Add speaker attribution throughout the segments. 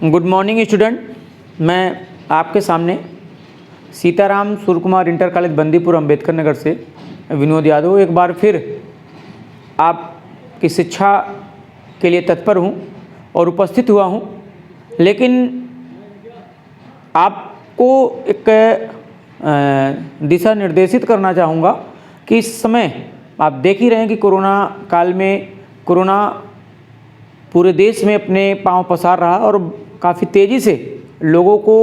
Speaker 1: Good morning student. मैं आपके सामने सीताराम सूर्य कुमार इंटर कॉलेज बंदीपुर अंबेडकर नगर से विनोद यादव एक बार फिर आपकी शिक्षा के लिए तत्पर हूँ और उपस्थित हुआ हूँ। लेकिन आपको एक दिशा निर्देशित करना चाहूँगा कि इस समय आप देख ही रहे हैं कि कोरोना काल में कोरोना पूरे देश में अपने पांव पसार रहा और काफ़ी तेज़ी से लोगों को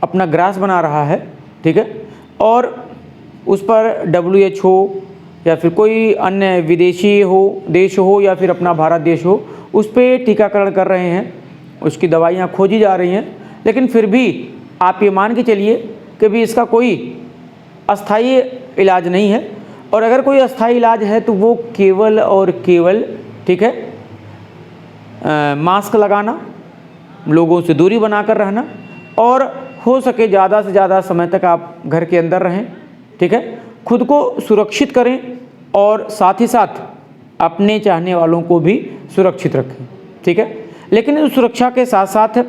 Speaker 1: अपना ग्रास बना रहा है, ठीक है। और उस पर WHO या फिर कोई अन्य विदेशी देश हो या फिर अपना भारत देश हो, उस पर टीकाकरण कर रहे हैं, उसकी दवाइयाँ खोजी जा रही हैं। लेकिन फिर भी आप ये मान के चलिए कि भी इसका कोई अस्थाई इलाज नहीं है, और अगर कोई अस्थाई इलाज है तो वो केवल और केवल, ठीक है, मास्क लगाना, लोगों से दूरी बनाकर रहना और हो सके ज़्यादा से ज़्यादा समय तक आप घर के अंदर रहें, ठीक है। खुद को सुरक्षित करें और साथ ही साथ अपने चाहने वालों को भी सुरक्षित रखें, ठीक है। लेकिन उस सुरक्षा के साथ साथ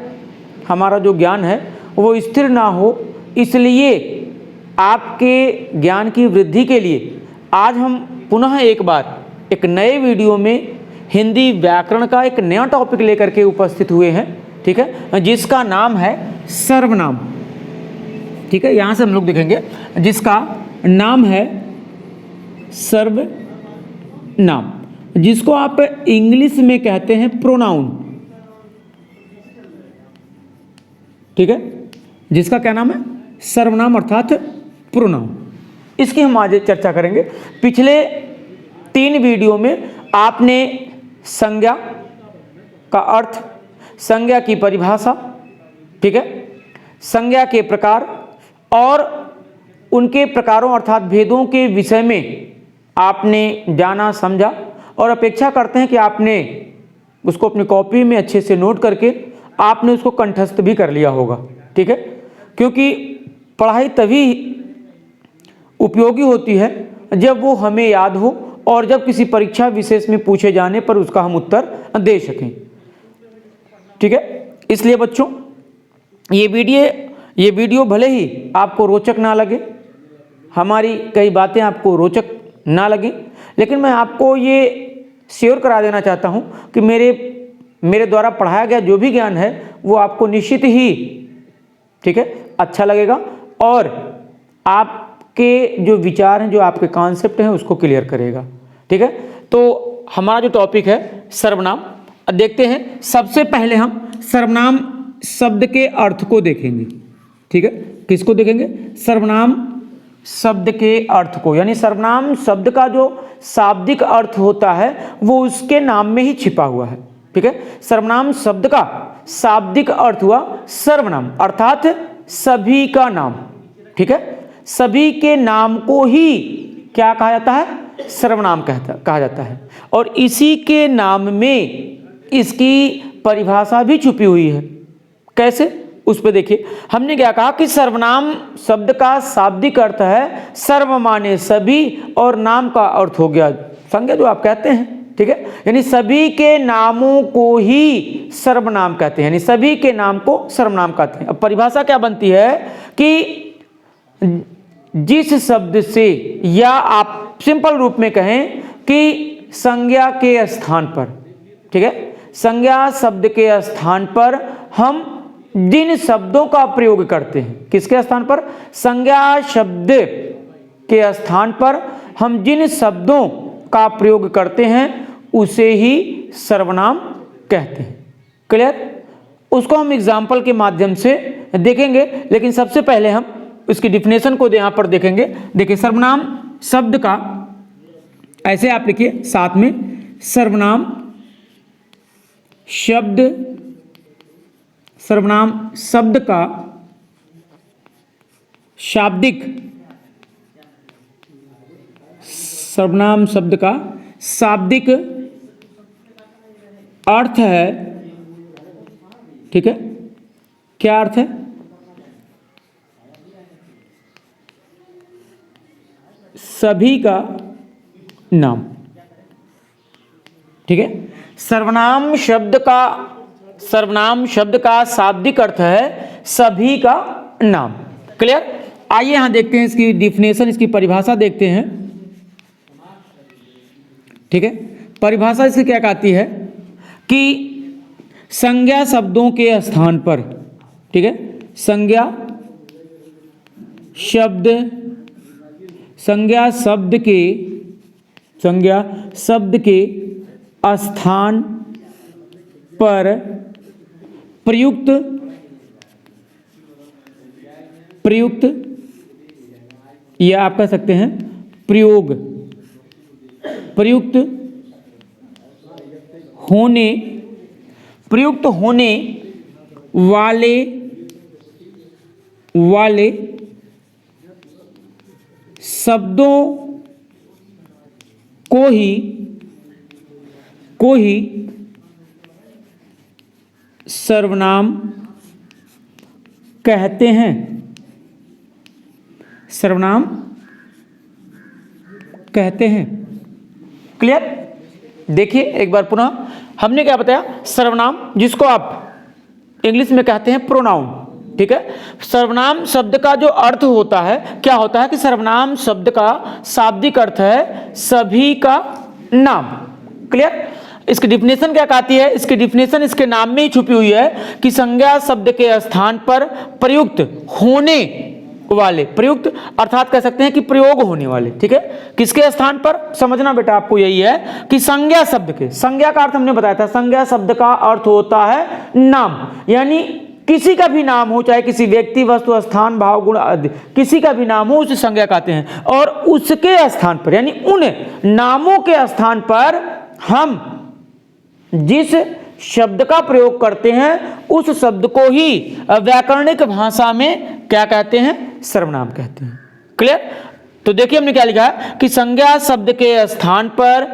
Speaker 1: हमारा जो ज्ञान है वो स्थिर ना हो, इसलिए आपके ज्ञान की वृद्धि के लिए आज हम पुनः एक बार एक नए वीडियो में हिंदी व्याकरण का एक नया टॉपिक लेकर के उपस्थित हुए हैं, ठीक है, जिसका नाम है सर्वनाम, ठीक है। यहाँ से हम लोग देखेंगे जिसका नाम है सर्वनाम, जिसको आप इंग्लिश में कहते हैं प्रोनाउन, ठीक है। जिसका क्या नाम है? सर्वनाम अर्थात प्रोनाउन। इसकी हम आज चर्चा करेंगे। पिछले 3 वीडियो में आपने संज्ञा का अर्थ, संज्ञा की परिभाषा, ठीक है, संज्ञा के प्रकार और उनके प्रकारों अर्थात भेदों के विषय में आपने जाना समझा, और अपेक्षा करते हैं कि आपने उसको अपनी कॉपी में अच्छे से नोट करके आपने उसको कंठस्थ भी कर लिया होगा, ठीक है। क्योंकि पढ़ाई तभी उपयोगी होती है जब वो हमें याद हो और जब किसी परीक्षा विशेष में पूछे जाने पर उसका हम उत्तर दे सकें, ठीक है। इसलिए बच्चों ये वीडियो भले ही आपको रोचक ना लगे, हमारी कई बातें आपको रोचक ना लगें, लेकिन मैं आपको ये श्योर करा देना चाहता हूँ कि मेरे द्वारा पढ़ाया गया जो भी ज्ञान है वो आपको निश्चित ही, ठीक है, अच्छा लगेगा और आपके जो विचार हैं, जो आपके कॉन्सेप्ट हैं, उसको क्लियर करेगा, ठीक है। तो हमारा जो टॉपिक है सर्वनाम, देखते हैं। सबसे पहले हम सर्वनाम शब्द के अर्थ को देखेंगे, ठीक है। किसको देखेंगे? सर्वनाम शब्द के अर्थ को, यानी सर्वनाम शब्द का जो शाब्दिक अर्थ होता है वो उसके नाम में ही छिपा हुआ है, ठीक है। सर्वनाम शब्द का शाब्दिक अर्थ हुआ सर्वनाम अर्थात सभी का नाम, ठीक है। सभी के नाम को ही क्या कहा जाता है? सर्वनाम कहा जाता है। और इसी के नाम में इसकी परिभाषा भी छुपी हुई है। कैसे? उस पर देखिए, हमने क्या कहा कि सर्वनाम शब्द का शाब्दिक अर्थ है सर्व माने सभी, और नाम का अर्थ हो गया संज्ञा, जो आप कहते हैं, ठीक है। यानी सभी के नामों को ही सर्वनाम कहते हैं, यानी सभी के नाम को सर्वनाम कहते हैं। अब परिभाषा क्या बनती है कि जिस शब्द से, या आप सिंपल रूप में कहें कि संज्ञा के स्थान पर, ठीक है, संज्ञा शब्द के स्थान पर हम जिन शब्दों का प्रयोग करते हैं, किसके स्थान पर? संज्ञा शब्द के स्थान पर हम जिन शब्दों का प्रयोग करते हैं उसे ही सर्वनाम कहते हैं। क्लियर? उसको हम एग्जाम्पल के माध्यम से देखेंगे, लेकिन सबसे पहले हम उसकी डिफिनेशन को यहाँ पर देखेंगे। देखिए, सर्वनाम शब्द का, ऐसे आप लिखिए साथ में, सर्वनाम शब्द का शाब्दिक, सर्वनाम शब्द का शाब्दिक अर्थ है, ठीक है। क्या अर्थ है? सभी का नाम, ठीक है। सर्वनाम शब्द का सर्वनाम शब्द का शाब्दिक अर्थ है सभी का नाम। क्लियर? आइए यहां देखते हैं इसकी डिफिनेशन, इसकी परिभाषा देखते हैं। ठीक है, परिभाषा इसकी क्या कहती है कि संज्ञा शब्दों के स्थान पर, ठीक है, संज्ञा शब्द के स्थान पर प्रयुक्त या आप कह सकते हैं प्रयुक्त होने वाले शब्दों को ही सर्वनाम कहते हैं। सर्वनाम कहते हैं। क्लियर? देखिए एक बार पुनः, हमने क्या बताया, सर्वनाम जिसको आप इंग्लिश में कहते हैं प्रोनाउन। ठीक है, सर्वनाम शब्द का जो अर्थ होता है, क्या होता है कि सर्वनाम शब्द का शाब्दिक अर्थ है सभी का नाम। क्लियर? इसकी डिफिनेशन क्या कहती है? इसकी डिफिनेशन इसके नाम में ही छुपी हुई है कि संज्ञा शब्द के स्थान पर प्रयुक्त होने वाले, प्रयुक्त अर्थात कह सकते हैं कि प्रयोग होने वाले। ठीक है, किसके स्थान पर? समझना बेटा आपको यही है कि संज्ञा शब्द के, संज्ञा का अर्थ हमने बताया था, संज्ञा शब्द का अर्थ होता है नाम, यानी किसी का भी नाम हो, चाहे किसी व्यक्ति, वस्तु, स्थान, भाव, गुण आदि किसी का भी नाम हो, उसे संज्ञा कहते हैं। और उसके स्थान पर यानी उन नामों के स्थान पर हम जिस शब्द का प्रयोग करते हैं उस शब्द को ही व्याकरणिक भाषा में क्या कहते हैं? सर्वनाम कहते हैं। क्लियर? तो देखिए हमने क्या लिखा है कि संज्ञा शब्द के स्थान पर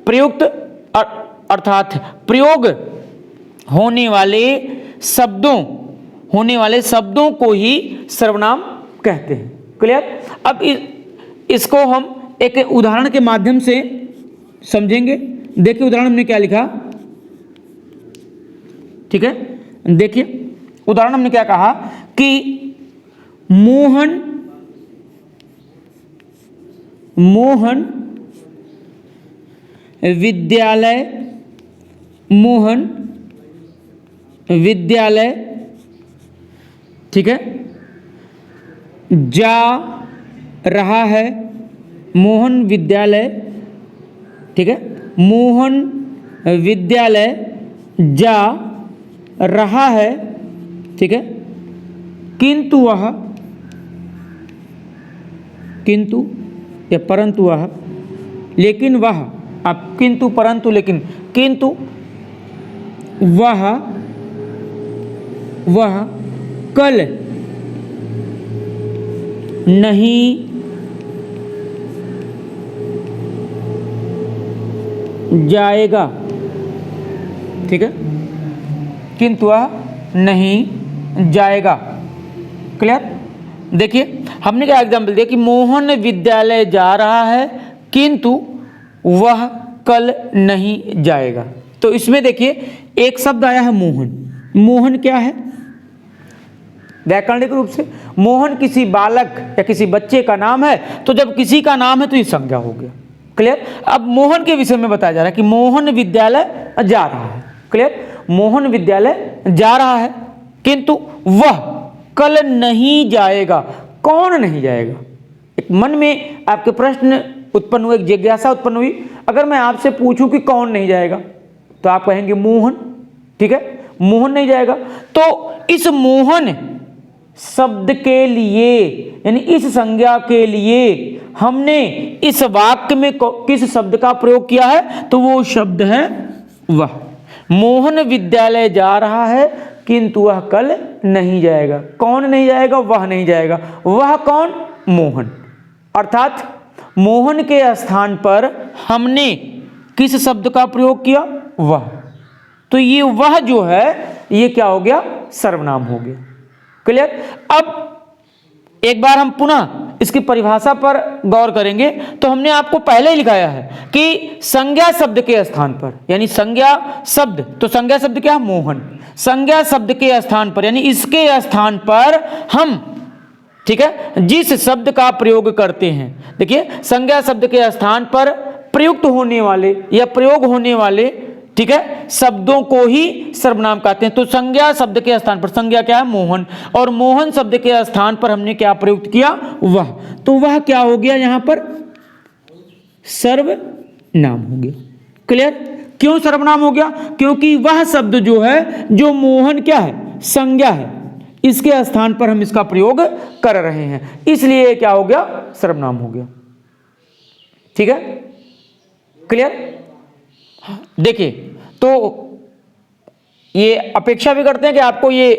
Speaker 1: प्रयुक्त अर्थात प्रयोग होने वाले शब्दों को ही सर्वनाम कहते हैं। क्लियर? अब इसको हम एक उदाहरण के माध्यम से समझेंगे। देखिए उदाहरण हमने क्या लिखा, ठीक है, देखिए उदाहरण हमने क्या कहा कि मोहन विद्यालय ठीक है जा रहा है। मोहन विद्यालय, ठीक है, मोहन विद्यालय जा रहा है। ठीक है, किंतु या परंतु वह, लेकिन वह, अब किंतु परंतु लेकिन, किंतु वह कल नहीं जाएगा। ठीक है, किंतु वह नहीं जाएगा। क्लियर? देखिए हमने क्या एग्जाम्पल दिया कि मोहन विद्यालय जा रहा है किंतु वह कल नहीं जाएगा। तो इसमें देखिए एक शब्द आया है मोहन। मोहन क्या है? व्याकरणिक रूप से मोहन किसी बालक या किसी बच्चे का नाम है, तो जब किसी का नाम है तो ये संज्ञा हो गया। क्लियर? अब मोहन के विषय में बताया जा रहा है कि मोहन विद्यालय जा रहा है। क्लियर? मोहन विद्यालय जा रहा है किंतु वह कल नहीं जाएगा। कौन नहीं जाएगा? एक मन में आपके प्रश्न उत्पन्न हुए, एक जिज्ञासा उत्पन्न हुई। अगर मैं आपसे पूछूं कि कौन नहीं जाएगा तो आप कहेंगे मोहन। ठीक है, मोहन नहीं जाएगा। तो इस मोहन शब्द के लिए यानी इस संज्ञा के लिए हमने इस वाक्य में किस शब्द का प्रयोग किया है? तो वो शब्द है वह। मोहन विद्यालय जा रहा है किंतु वह कल नहीं जाएगा। कौन नहीं जाएगा? वह नहीं जाएगा। वह कौन? मोहन। अर्थात मोहन के स्थान पर हमने किस शब्द का प्रयोग किया? वह। तो ये वह जो है ये क्या हो गया? सर्वनाम हो गया। क्लियर? अब एक बार हम पुनः इसकी परिभाषा पर गौर करेंगे तो हमने आपको पहले ही लिखाया है कि संज्ञा शब्द के स्थान पर, यानी संज्ञा शब्द, तो संज्ञा शब्द क्या है? मोहन। संज्ञा शब्द के स्थान पर यानी इसके स्थान पर हम, ठीक है, जिस शब्द का प्रयोग करते हैं, देखिए संज्ञा शब्द के स्थान पर प्रयुक्त होने वाले या प्रयोग होने वाले, ठीक है, शब्दों को ही सर्वनाम कहते हैं। तो संज्ञा शब्द के स्थान पर, संज्ञा क्या है? मोहन, और मोहन शब्द के स्थान पर हमने क्या प्रयुक्त किया? वह। तो वह क्या हो गया? यहां पर सर्वनाम हो गया। क्लियर? क्यों सर्वनाम हो गया? क्योंकि वह शब्द जो है, जो मोहन क्या है? संज्ञा है, इसके स्थान पर हम इसका प्रयोग कर रहे हैं, इसलिए क्या हो गया? सर्वनाम हो गया। ठीक है, क्लियर? देखिए, तो ये अपेक्षा भी करते हैं कि आपको ये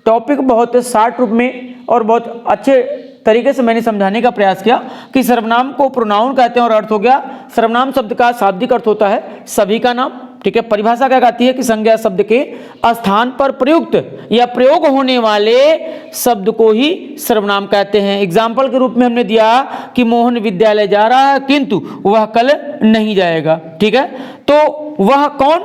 Speaker 1: टॉपिक बहुत शॉर्ट रूप में और बहुत अच्छे तरीके से मैंने समझाने का प्रयास किया कि सर्वनाम को प्रोनाउन कहते हैं और अर्थ हो गया, सर्वनाम शब्द का शाब्दिक अर्थ होता है सभी का नाम। ठीक है, परिभाषा क्या कहती है कि संज्ञा शब्द के स्थान पर प्रयुक्त या प्रयोग होने वाले शब्द को ही सर्वनाम कहते हैं। एग्जाम्पल के रूप में हमने दिया कि मोहन विद्यालय जा रहा है किंतु वह कल नहीं जाएगा। ठीक है, तो वह कौन?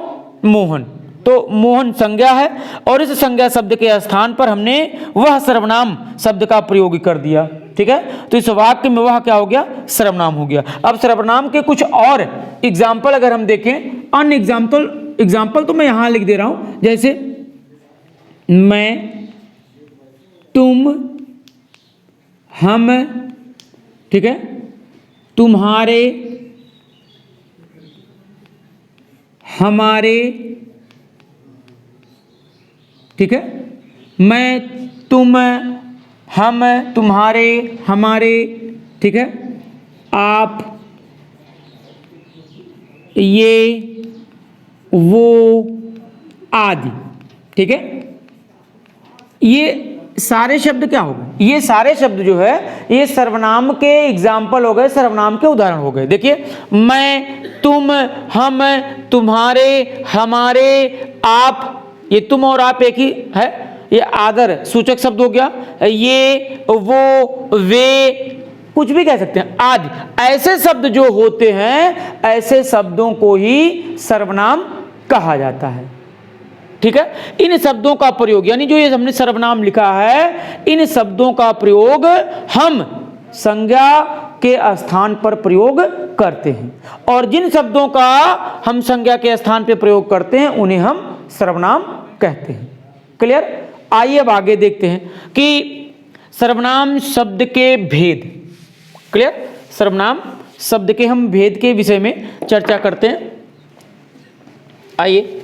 Speaker 1: मोहन। तो मोहन संज्ञा है और इस संज्ञा शब्द के स्थान पर हमने वह सर्वनाम शब्द का प्रयोग कर दिया। ठीक है, तो इस वाक्य में वह क्या हो गया? सर्वनाम हो गया। अब सर्वनाम के कुछ और एग्जाम्पल अगर हम देखें, अन्य एग्जाम्पल तो मैं यहां लिख दे रहा हूं, जैसे मैं, तुम, हम, ठीक है, तुम्हारे, हमारे, ठीक है, मैं, तुम, हम, तुम्हारे, हमारे, ठीक है, आप, ये, वो आदि। ठीक है, ये सारे शब्द क्या हो गए? ये सारे शब्द जो है ये सर्वनाम के एग्जाम्पल हो गए, सर्वनाम के उदाहरण हो गए। देखिए, मैं, तुम, हम, तुम्हारे, हमारे, आप, ये तुम और आप एक ही है, ये आदर सूचक शब्द हो गया, ये, वो, वे, कुछ भी कह सकते हैं, आदि। ऐसे शब्द जो होते हैं, ऐसे शब्दों को ही सर्वनाम कहा जाता है। ठीक है, इन शब्दों का प्रयोग, यानी जो ये हमने सर्वनाम लिखा है, इन शब्दों का प्रयोग हम संज्ञा के स्थान पर प्रयोग करते हैं, और जिन शब्दों का हम संज्ञा के स्थान पर प्रयोग करते हैं उन्हें हम सर्वनाम कहते हैं। क्लियर? आइए अब आगे देखते हैं कि सर्वनाम शब्द के भेद। क्लियर? सर्वनाम शब्द के हम भेद के विषय में चर्चा करते हैं। आइए,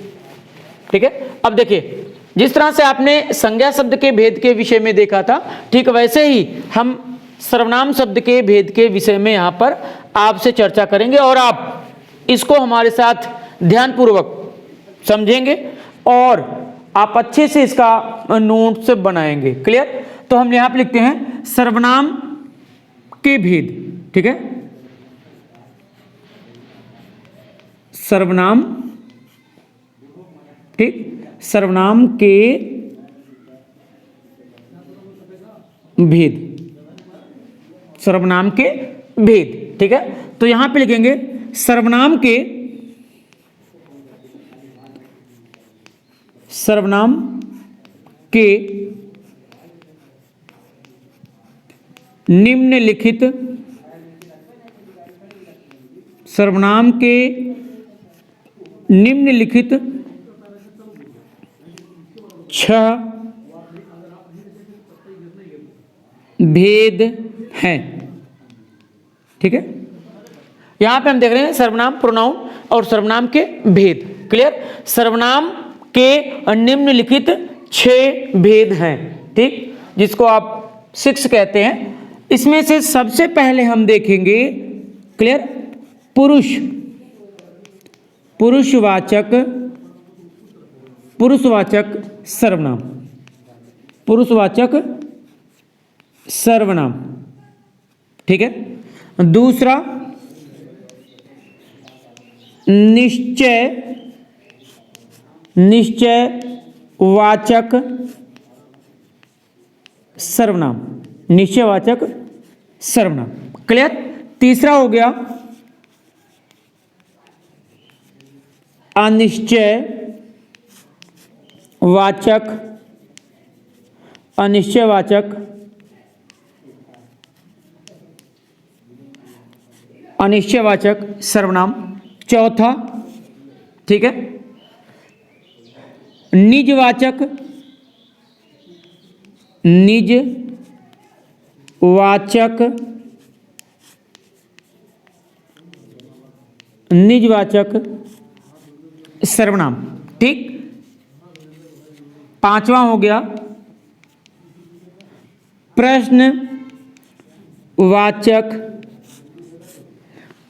Speaker 1: ठीक है, अब देखिए, जिस तरह से आपने संज्ञा शब्द के भेद के विषय में देखा था, ठीक वैसे ही हम सर्वनाम शब्द के भेद के विषय में यहाँ पर आपसे चर्चा करेंगे और आप इसको हमारे साथ ध्यानपूर्वक समझेंगे और आप अच्छे से इसका नोट्स बनाएंगे। क्लियर? तो हम यहाँ पे लिखते हैं सर्वनाम के भेद। ठीक है, सर्वनाम, ठीक, सर्वनाम के भेद, सर्वनाम के भेद। ठीक है, तो यहां पे लिखेंगे सर्वनाम के निम्नलिखित, सर्वनाम के निम्नलिखित 6 भेद हैं। ठीक है, यहां पे हम देख रहे हैं सर्वनाम, प्रोनाउन और सर्वनाम के भेद। क्लियर? सर्वनाम के निम्नलिखित 6 भेद हैं। ठीक, जिसको आप 6 कहते हैं। इसमें से सबसे पहले हम देखेंगे, क्लियर, पुरुषवाचक सर्वनाम, पुरुषवाचक सर्वनाम। ठीक है, दूसरा निश्चयवाचक सर्वनाम, निश्चयवाचक सर्वनाम। क्लियर। तीसरा हो गया अनिश्चय वाचक, अनिश्चयवाचक, अनिश्चयवाचक सर्वनाम। चौथा, ठीक है, निजवाचक, निजवाचक, निजवाचक सर्वनाम। ठीक। पांचवा हो गया प्रश्नवाचक,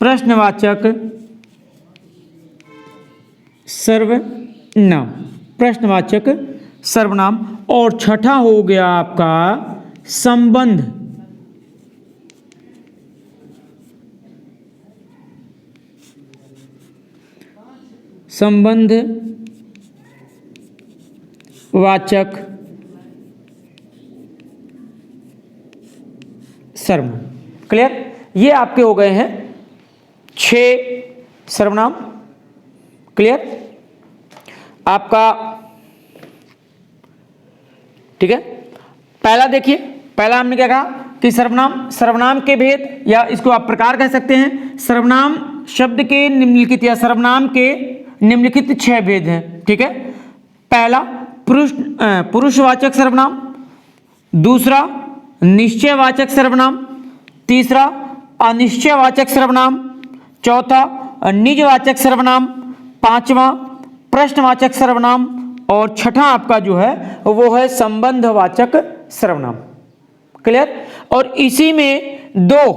Speaker 1: प्रश्नवाचक सर्वनाम, प्रश्नवाचक सर्वनाम। और छठा हो गया आपका संबंध, संबंध वाचक सर्वनाम। क्लियर। ये आपके हो गए हैं 6 सर्वनाम। क्लियर आपका। ठीक है, पहला देखिए, पहला हमने क्या कहा कि सर्वनाम, सर्वनाम के भेद, या इसको आप प्रकार कह सकते हैं। सर्वनाम शब्द के निम्नलिखित या सर्वनाम के निम्नलिखित 6 भेद हैं। ठीक है, पहला पुरुषवाचक सर्वनाम, दूसरा निश्चयवाचक सर्वनाम, तीसरा अनिश्चयवाचक सर्वनाम, चौथा निजवाचक सर्वनाम, पांचवा प्रश्नवाचक सर्वनाम, और छठा आपका जो है वो है संबंधवाचक सर्वनाम। क्लियर। और इसी में 2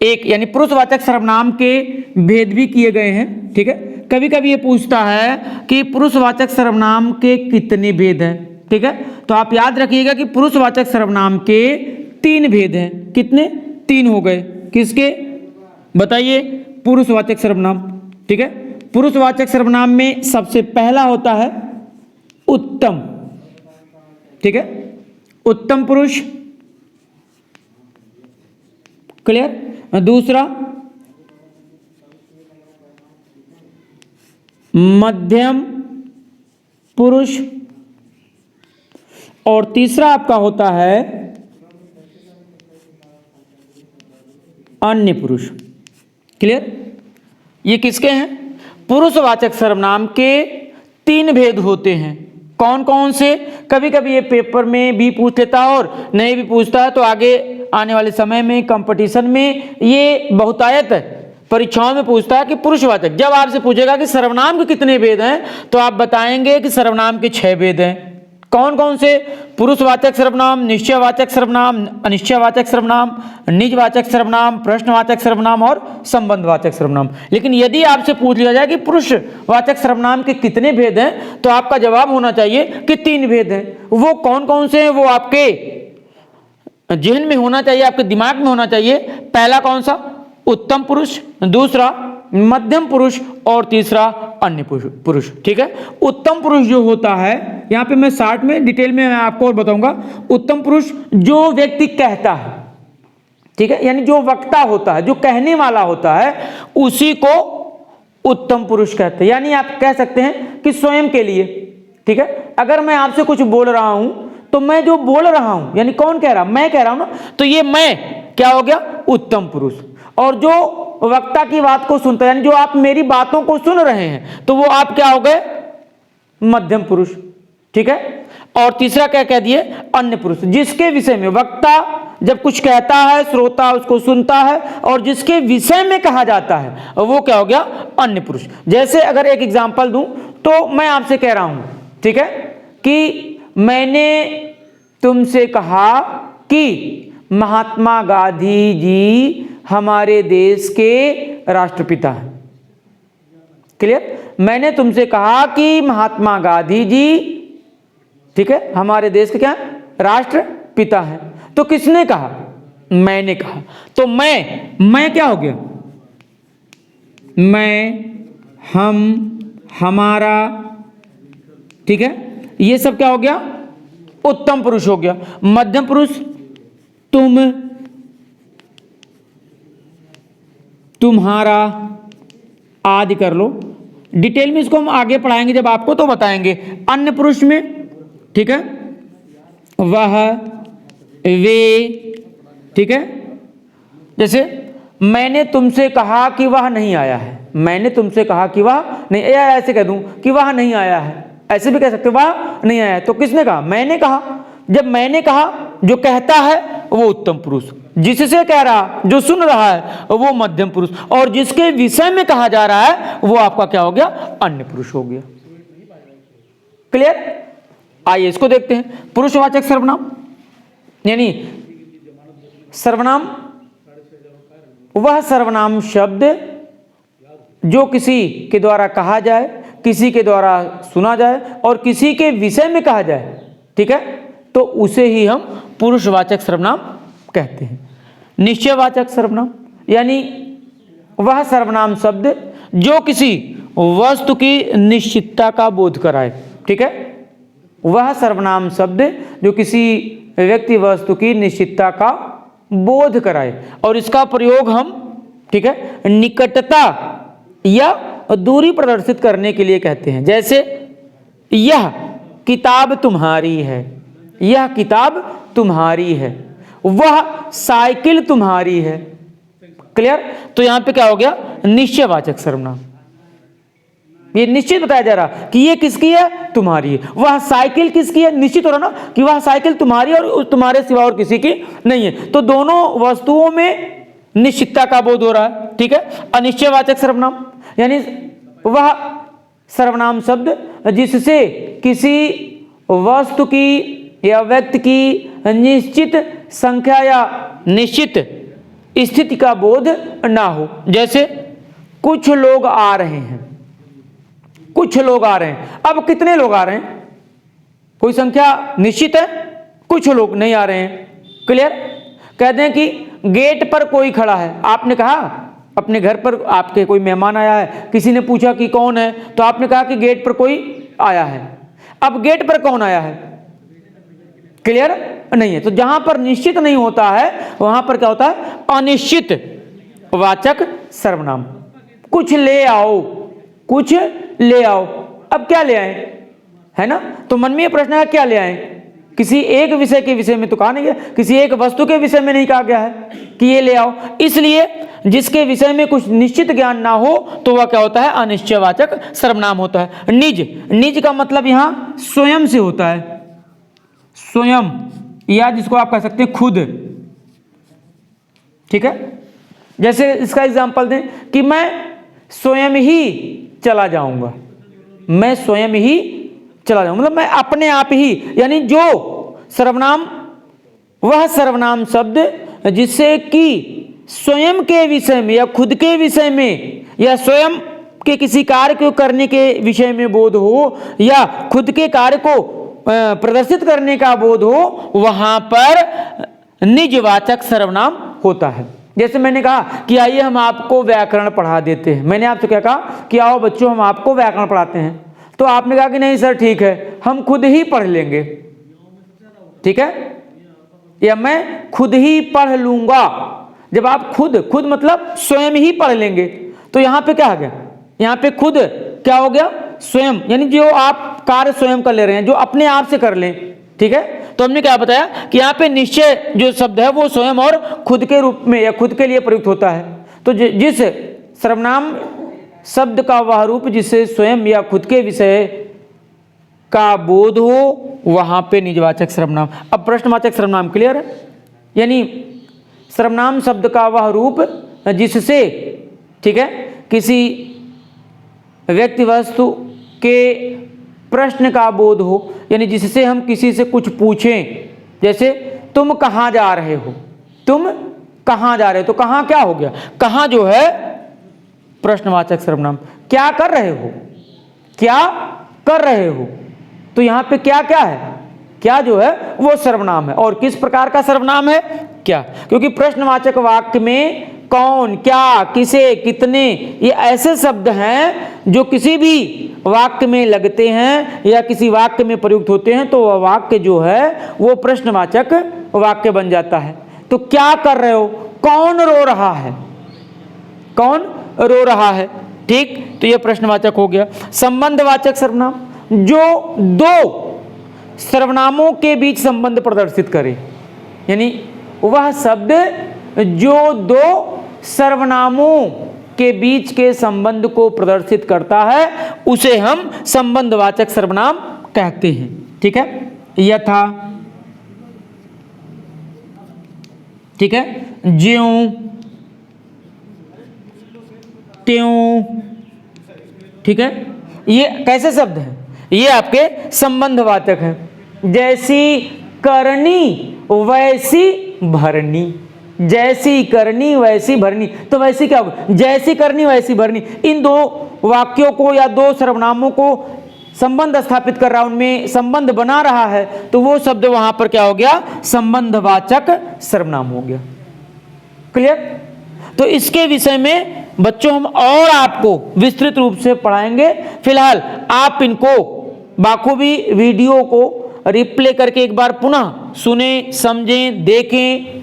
Speaker 1: एक यानी पुरुषवाचक सर्वनाम के भेद भी किए गए हैं। ठीक है, कभी कभी ये पूछता है कि पुरुषवाचक सर्वनाम के कितने भेद हैं। ठीक है, तो आप याद रखिएगा कि पुरुषवाचक सर्वनाम के 3 भेद हैं। कितने? 3 हो गए। किसके बताइए? पुरुषवाचक सर्वनाम। ठीक है, पुरुषवाचक सर्वनाम में सबसे पहला होता है उत्तम। ठीक है, उत्तम पुरुष। क्लियर। दूसरा मध्यम पुरुष, और तीसरा आपका होता है अन्य पुरुष। क्लियर। ये किसके हैं? पुरुषवाचक सर्वनाम के 3 भेद होते हैं। कौन कौन से? कभी कभी ये पेपर में भी पूछ लेता है और नहीं भी पूछता है, तो आगे आने वाले समय में कंपटीशन में ये बहुतायत परीक्षाओं में पूछता है कि पुरुषवाचक। जब आपसे पूछेगा कि सर्वनाम के कितने भेद हैं, तो आप बताएंगे कि सर्वनाम के 6 भेद हैं। कौन कौन से? पुरुषवाचक सर्वनाम, निश्चयवाचक सर्वनाम, अनिश्चयवाचक सर्वनाम, निजवाचक सर्वनाम, प्रश्नवाचक सर्वनाम और संबंधवाचक सर्वनाम। लेकिन यदि आपसे पूछ लिया जाए कि पुरुषवाचक सर्वनाम के कितने भेद हैं, तो आपका जवाब होना चाहिए कि 3 भेद हैं। वो कौन कौन से हैं वो आपके जेहन में होना चाहिए, आपके दिमाग में होना चाहिए। पहला कौन सा? उत्तम पुरुष, दूसरा मध्यम पुरुष, और तीसरा अन्य पुरुष। ठीक है, उत्तम पुरुष जो होता है, यहां पे मैं शॉर्ट में डिटेल में मैं आपको और बताऊंगा। उत्तम पुरुष जो व्यक्ति कहता है, ठीक है, यानी जो वक्ता होता है, जो कहने वाला होता है, उसी को उत्तम पुरुष कहते हैं। यानी आप कह सकते हैं कि स्वयं के लिए। ठीक है, अगर मैं आपसे कुछ बोल रहा हूं, तो मैं जो बोल रहा हूं, यानी कौन कह रहा? मैं कह रहा हूं ना, तो ये मैं क्या हो गया? उत्तम पुरुष। और जो वक्ता की बात को सुनता है, यानी जो आप मेरी बातों को सुन रहे हैं, तो वो आप क्या हो गए? मध्यम पुरुष। ठीक है, और तीसरा क्या कह दिए? अन्य पुरुष। जिसके विषय में वक्ता जब कुछ कहता है, श्रोता उसको सुनता है, और जिसके विषय में कहा जाता है, वो क्या हो गया? अन्य पुरुष। जैसे अगर एक एग्जांपल दूं, तो मैं आपसे कह रहा हूं, ठीक है, कि मैंने तुमसे कहा कि महात्मा गांधी जी हमारे देश के राष्ट्रपिता हैं। क्लियर। मैंने तुमसे कहा कि महात्मा गांधी जी, ठीक है, हमारे देश के क्या? राष्ट्रपिता हैं। तो किसने कहा? मैंने कहा। तो मैं क्या हो गया? मैं, हम, हमारा। ठीक है, ये सब क्या हो गया? उत्तम पुरुष हो गया। मध्यम पुरुष तुम, तुम्हारा आदि कर लो। डिटेल में इसको हम आगे पढ़ाएंगे जब आपको तो बताएंगे। अन्य पुरुष में, ठीक है, वह, वे, ठीक है। जैसे मैंने तुमसे कहा कि वह नहीं आया है, मैंने तुमसे कहा कि वह नहीं, या ऐसे कह दूं कि वह नहीं आया है, ऐसे भी कह सकते वह नहीं आया है। तो किसने कहा? मैंने कहा। जब मैंने कहा, जो कहता है वो उत्तम पुरुष, जिससे कह रहा, जो सुन रहा है वो मध्यम पुरुष, और जिसके विषय में कहा जा रहा है वो आपका क्या हो गया? अन्य पुरुष हो गया। क्लियर? आइए इसको देखते हैं। पुरुषवाचक सर्वनाम, यानी सर्वनाम वह सर्वनाम शब्द जो किसी के द्वारा कहा जाए, किसी के द्वारा सुना जाए और किसी के विषय में कहा जाए, ठीक है, तो उसे ही हम पुरुषवाचक सर्वनाम कहते हैं। निश्चयवाचक सर्वनाम, यानी वह सर्वनाम शब्द जो किसी वस्तु की निश्चितता का बोध कराए, ठीक है, वह सर्वनाम शब्द जो किसी व्यक्ति वस्तु की निश्चितता का बोध कराए, और इसका प्रयोग हम, ठीक है, निकटता या दूरी प्रदर्शित करने के लिए कहते हैं। जैसे यह किताब तुम्हारी है, यह किताब तुम्हारी है, वह साइकिल तुम्हारी है। क्लियर? तो यहां पे क्या हो गया? निश्चयवाचक सर्वनाम। ये निश्चित बताया जा रहा कि ये किसकी है? तुम्हारी है। वह साइकिल किसकी है? निश्चित हो रहा ना कि वह साइकिल तुम्हारी और तुम्हारे सिवा और किसी की नहीं है। तो दोनों वस्तुओं में निश्चितता का बोध हो रहा है, ठीक है। अनिश्चयवाचक सर्वनाम, यानी वह सर्वनाम शब्द जिससे किसी वस्तु की या व्यक्ति की निश्चित संख्या या निश्चित स्थिति का बोध ना हो। जैसे कुछ लोग आ रहे हैं, कुछ लोग आ रहे हैं। अब कितने लोग आ रहे हैं? कोई संख्या निश्चित है, कुछ लोग नहीं आ रहे हैं। क्लियर? कहते हैं कि गेट पर कोई खड़ा है। आपने कहा अपने घर पर आपके कोई मेहमान आया है, किसी ने पूछा कि कौन है, तो आपने कहा कि गेट पर कोई आया है। अब गेट पर कौन आया है? क्लियर नहीं है। तो जहां पर निश्चित नहीं होता है वहां पर क्या होता है? अनिश्चित वाचक सर्वनाम। कुछ ले आओ, कुछ ले आओ। अब क्या ले आए, है ना? तो मन में ये प्रश्न है क्या ले आए? किसी एक विषय के विषय में तो कहा नहीं गया, किसी एक वस्तु के विषय में नहीं कहा गया है कि ये ले आओ। इसलिए जिसके विषय में कुछ निश्चित ज्ञान ना हो तो वह क्या होता है? अनिश्चयवाचक सर्वनाम होता है। निज, निज का मतलब यहां स्वयं से होता है, स्वयं, या जिसको आप कह सकते हैं खुद, ठीक है। जैसे इसका एग्जांपल दें कि मैं स्वयं ही चला जाऊंगा, मैं स्वयं ही चला जाऊंगा, मतलब मैं अपने आप ही, यानी जो सर्वनाम, वह सर्वनाम शब्द जिससे कि स्वयं के विषय में या खुद के विषय में या स्वयं के किसी कार्य को करने के विषय में बोध हो या खुद के कार्य को प्रदर्शित करने का बोध हो, वहां पर निजवाचक सर्वनाम होता है। जैसे मैंने कहा कि आइए हम आपको व्याकरण पढ़ा देते हैं। मैंने आपसे क्या कहा कि आओ बच्चों हम आपको व्याकरण पढ़ाते हैं, तो आपने कहा कि नहीं सर ठीक है, हम खुद ही पढ़ लेंगे, ठीक है, या मैं खुद ही पढ़ लूंगा। जब आप खुद, खुद मतलब स्वयं ही पढ़ लेंगे, तो यहां पे क्या आ गया? यहां पे खुद क्या हो गया? स्वयं, यानी जो आप कार्य स्वयं कर ले रहे हैं, जो अपने आप से कर लें, ठीक है। तो हमने क्या बताया कि यहाँ पे निश्चय जो शब्द है वो स्वयं और खुद के रूप में या खुद के लिए प्रयुक्त होता है। तो जिस सर्वनाम शब्द का वह रूप जिससे स्वयं या खुद के विषय का बोध हो, वहां पे निजवाचक सर्वनाम। अब प्रश्नवाचक सर्वनाम क्लियर है? यानी सर्वनाम शब्द का वह रूप जिससे, ठीक है, किसी व्यक्ति वस्तु के प्रश्न का बोध हो, यानी जिससे हम किसी से कुछ पूछें। जैसे तुम कहाँ जा रहे हो, तुम कहाँ जा रहे हो, तो कहाँ क्या हो गया? कहाँ जो है प्रश्नवाचक सर्वनाम। क्या कर रहे हो, क्या कर रहे हो, तो यहाँ पे क्या क्या है? क्या जो है वो सर्वनाम है। और किस प्रकार का सर्वनाम है? क्या, क्योंकि प्रश्नवाचक वाक्य में कौन, क्या, किसे, कितने, ये ऐसे शब्द हैं जो किसी भी वाक्य में लगते हैं या किसी वाक्य में प्रयुक्त होते हैं, तो वह वाक्य जो है वो प्रश्नवाचक वाक्य बन जाता है। तो क्या कर रहे हो, कौन रो रहा है, कौन रो रहा है। ठीक, तो ये प्रश्नवाचक हो गया। संबंधवाचक सर्वनाम, जो दो सर्वनामों के बीच संबंध प्रदर्शित करे, यानी वह शब्द जो दो सर्वनामों के बीच के संबंध को प्रदर्शित करता है उसे हम संबंधवाचक सर्वनाम कहते हैं। ठीक है, यथा, ठीक है, ज्यों, त्यों, ठीक है, ये कैसे शब्द हैं, ये आपके संबंधवाचक हैं। जैसी करनी वैसी भरनी, जैसी करनी वैसी भरनी, तो वैसी क्या होगा, जैसी करनी वैसी भरनी। इन दो वाक्यों को या दो सर्वनामों को संबंध स्थापित कर रहा है, उनमें संबंध बना रहा है, तो वो शब्द वहां पर क्या हो गया, संबंधवाचक सर्वनाम हो गया। क्लियर। तो इसके विषय में बच्चों हम और आपको विस्तृत रूप से पढ़ाएंगे। फिलहाल आप इनको बाखूबी वीडियो को रिप्ले करके एक बार पुनः सुने, समझें, देखें,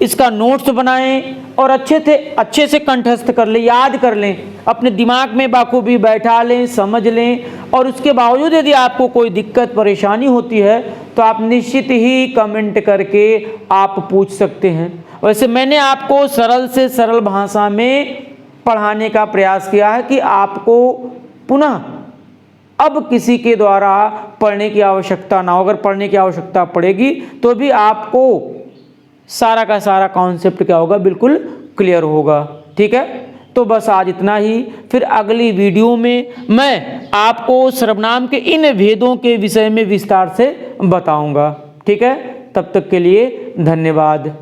Speaker 1: इसका नोट्स बनाएं और अच्छे से कंठस्थ कर लें, याद कर लें, अपने दिमाग में बाखूबी बैठा लें, समझ लें। और उसके बावजूद यदि आपको कोई दिक्कत परेशानी होती है तो आप निश्चित ही कमेंट करके आप पूछ सकते हैं। वैसे मैंने आपको सरल से सरल भाषा में पढ़ाने का प्रयास किया है कि आपको पुनः अब किसी के द्वारा पढ़ने की आवश्यकता ना हो। अगर पढ़ने की आवश्यकता पड़ेगी तो भी आपको सारा का सारा कॉन्सेप्ट क्या होगा, बिल्कुल क्लियर होगा। ठीक है, तो बस आज इतना ही। फिर अगली वीडियो में मैं आपको सर्वनाम के इन भेदों के विषय में विस्तार से बताऊंगा। ठीक है, तब तक के लिए धन्यवाद।